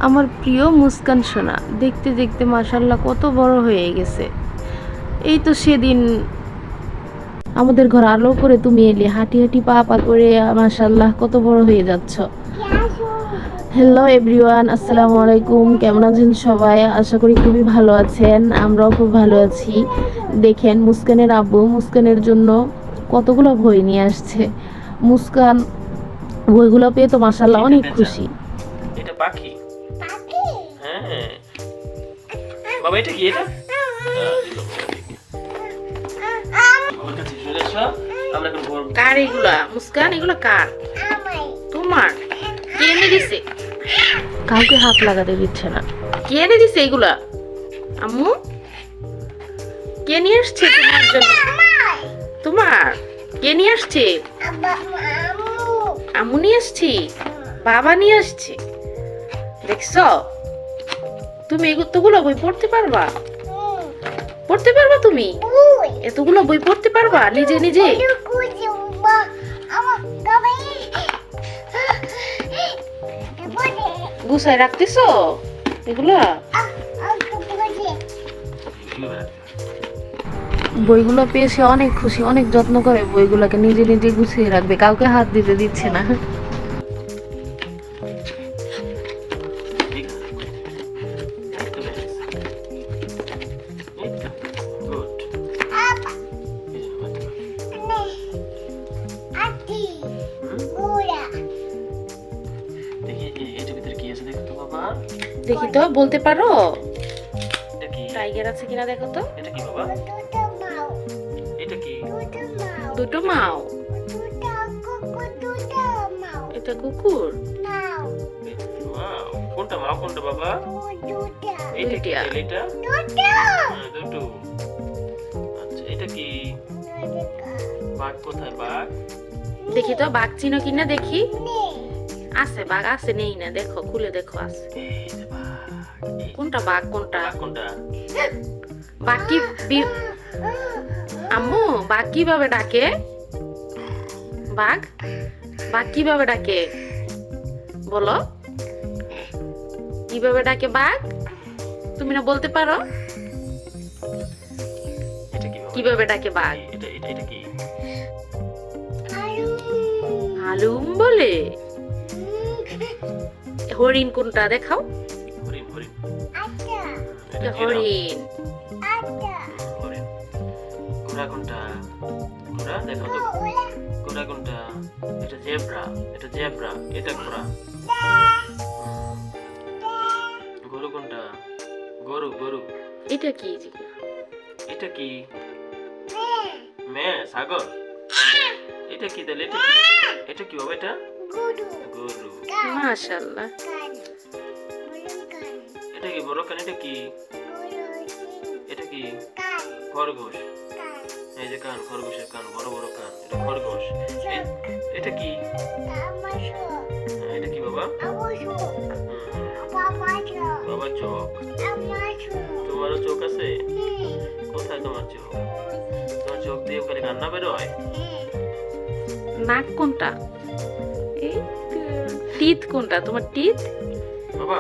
আমার প্রিয় মুস্কান সোনা দেখতে দেখতে মাশাআল্লাহ কত বড় হয়ে গেছে। এই তো সেদিন আমাদের ঘর আলো করে তুমি এলে, হাঁটি হাঁটি পা পা করে মাশাআল্লাহ কত বড় হয়ে যাচ্ছ। হ্যালো এভরিওয়ান, আসসালামু আলাইকুম। কেমন আছেন সবাই? আশা করি খুবই ভালো আছেন। আমরাও খুব ভালো আছি। দেখেন মুস্কানের আব্বু মুস্কানের জন্য কতগুলো বই নিয়ে আসছে। মুস্কান বইগুলো পেয়ে তো মাশাআল্লাহ অনেক খুশি। এটা পাখি। হ্যাঁ বাবা, এটা কি? এটা আমার কাছে চলে এসো। আমরা এখন ঘর কার এগুলা? মুস্কান, এগুলা কার? তোমার? কে এনে দিছে? কাউকে হাত লাগাতে দিচ্ছে না। কে এনে দিছে এগুলা? আম্মু কে নিয়ে আসছে তোমার জন্য? তোমার কে নিয়ে আসছে? আম্মু নিয়ে আসছি, বাবা নিয়ে আসছে। দেখছো তুমি এতগুলো বই পড়তে পারবা? পড়তে পারবা তুমি? এতগুলো বই পড়তে পারবা নিজে নিজে? গুছায় রাখতেছো এগুলা? বইগুলো পেয়ে সে অনেক খুশি, অনেক যত্ন করে বইগুলোকে নিজে নিজে গুছিয়ে রাখবে, কাউকে হাত দিতে দিচ্ছে না। দেখি তো, বলতে পারো? টাইগার আছে কিনা দেখো তো। এটা কি বাবা? এটা কি? দুটো মাও। এটা কুকুর। কোনটা মা কোনটা বাবা? এটা কি? এটা দুটো। আচ্ছা, এটা কি? বাঘ কোথায়? বাঘ দেখি তো, বাঘ চিনো কিনা দেখি। আছে বাঘ, আছে নেই না? দেখো, খুলে দেখো আছে। কোনটা বাঘ? কোনটা কোনটা? বাঘ কি? আম্মু বাঘ কিভাবে ডাকে? বাঘ বাঘ কিভাবে ডাকে বলো? কিভাবে ডাকে বাঘ? তুমি না বলতে পারো? এটা কি? কিভাবে ডাকে বাঘ? এটা কি? হালুম বলে। হরিণ কোনটা দেখাও? হরিণ। হরিণ। এটা হরিণ। হরিণ। ঘোড়া কোনটা? ঘোড়া দেখাও তো। ঘোড়া কোনটা? এটা জেব্রা। এটা জেব্রা। এটা ঘোড়া। গরু কোনটা? গরু। গরু। এটা কি? এটা কি? মেয়ে। ছাগল। এটা কি তাহলে? এটা কি বাবা? এটা গরু। মাশাআল্লাহ। এটা কি বড় কান? এটা কি? এটা কি? খরগোশ। এই যে কান, খরগোশের কান, বড় বড় কান। এটা খরগোশ। এটা কি? এটা কি বাবা? বাবার চোখ। তোমারও চোখ আছে? কোথায় তোমার চোখ? তোমার চোখ দিয়ে ওখানে কান্না বেরোয়? নাক কোনটা? এই টিথ কোনটা? তোমার টিথ? বাবা